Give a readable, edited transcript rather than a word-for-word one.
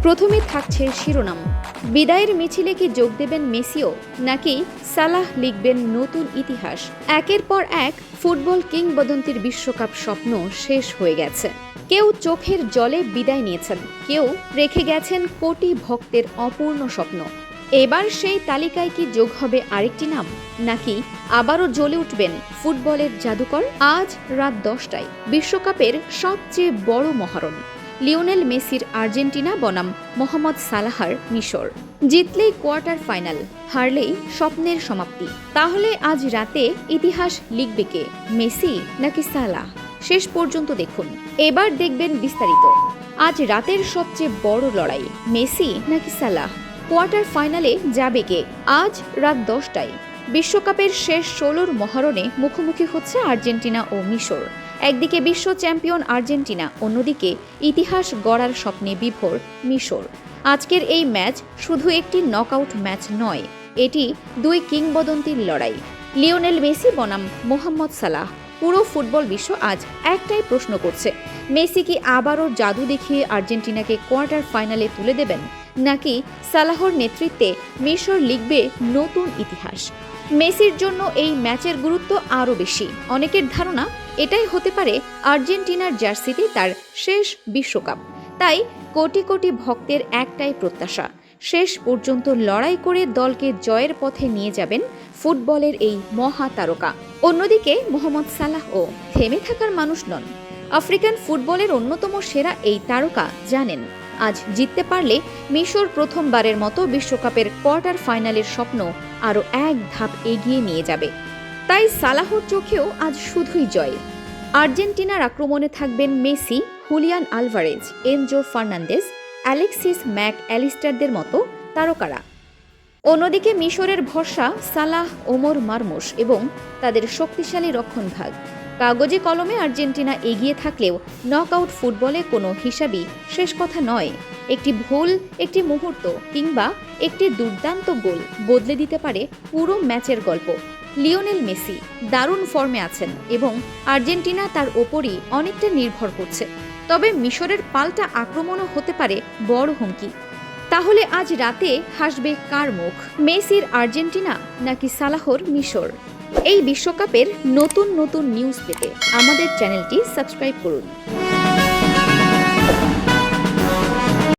প্রথমে থাকছে শিরোনাম, বিদায়ের মিছিলে কি যোগ দেবেন মেসিও, নাকি সালাহ লিখবেন নতুন ইতিহাস? একের পর এক ফুটবল কিংবদন্তির বিশ্বকাপ স্বপ্ন শেষ হয়ে গেছে। কেউ চোখের জলে বিদায় নিয়েছেন, কেউ রেখে গেছেন কোটি ভক্তের অপূর্ণ স্বপ্ন। এবার সেই তালিকায় কি যোগ হবে আরেকটি নাম, নাকি আবারও জ্বলে উঠবেন ফুটবলের জাদুকর? আজ রাত 10টায় বিশ্বকাপের সবচেয়ে বড় মহরণ, লিওনেল মেসির আর্জেন্টিনা বনাম মোহাম্মদ সালাহর মিশর। জিতলেই কোয়ার্টার ফাইনাল, হারলেই স্বপ্নের সমাপ্তি। তাহলে আজ রাতে ইতিহাস লিখবে কে, মেসি নাকি সালাহ? শেষ পর্যন্ত দেখুন, এবার দেখবেন বিস্তারিত। আজ রাতের সবচেয়ে বড় লড়াই, মেসি নাকি সালাহ? কোয়ার্টার ফাইনালে যাবে কে? আজ রাত 10টায় বিশ্বকাপের শেষ 16র মহারণে মুখোমুখি হচ্ছে আর্জেন্টিনা ও মিশর। একদিকে বিশ্ব চ্যাম্পিয়ন আর্জেন্টিনা, অন্যদিকে ইতিহাস গড়ার স্বপ্নে বিভোর মিশর। আজকের এই ম্যাচ শুধু একটি নকআউট ম্যাচ নয়, এটি দুই কিংবদন্তির লড়াই, লিওনেল মেসি বনাম মোহাম্মদ সালাহ। পুরো ফুটবল বিশ্ব আজ একটাই প্রশ্ন করছে, মেসি কি আবারও জাদু দেখিয়ে আর্জেন্টিনাকে কোয়ার্টার ফাইনালে তুলে দেবেন, নাকি সালাহর নেতৃত্বে মিশর লিখবে নতুন ইতিহাস? মেসির জন্য এই ম্যাচের গুরুত্ব আরও বেশি। অনেকের ধারণা এটাই হতে পারে আর্জেন্টিনার জার্সিতে তার শেষ বিশ্বকাপ। তাই কোটি কোটি ভক্তের একটাই প্রত্যাশা, শেষ পর্যন্ত লড়াই করে দলকে জয়ের পথে নিয়ে যাবেন ফুটবলের এই মহা তারকা। অন্যদিকে মোহাম্মদ সালাহও থেমে থাকার মানুষ নন। আফ্রিকান ফুটবলের অন্যতম সেরা এই তারকা জানেন, আজ জিততে পারলে মিশর প্রথমবারের মতো বিশ্বকাপের কোয়ার্টার ফাইনালের স্বপ্ন আরও এক ধাপ এগিয়ে নিয়ে যাবে। তাই সালাহর চোখেও আজ শুধুই জয়। আর্জেন্টিনার আক্রমণে থাকবেন Messi, Julian Alvarez, Enzo Fernandez, Alexis Mac অ্যালিস্টারদের মতো তারকারা। অন্যদিকে মিশরের ভরসা সালাহ, ওমর মারমুশ এবং তাদের শক্তিশালী রক্ষণভাগ। কাগজে কলমে আর্জেন্টিনা এগিয়ে থাকলেও নকআউট ফুটবলে কোনো হিসাবই শেষ কথা নয়। একটি ভুল, একটি মুহূর্ত কিংবা একটি দুর্দান্ত গোল বদলে দিতে পারে পুরো ম্যাচের গল্প। লিওনেল মেসি দারুণ ফর্মে আছেন এবং আর্জেন্টিনা তার ওপরই অনেকটা নির্ভর করছে। তবে মিশরের পাল্টা আক্রমণও হতে পারে বড় হুমকি। তাহলে আজ রাতে হাসবে কার মুখ, মেসির আর্জেন্টিনা নাকি সালাহর মিশর? এই বিশ্বকাপের নতুন নতুন নিউজ পেতে আমাদের চ্যানেলটি সাবস্ক্রাইব করুন।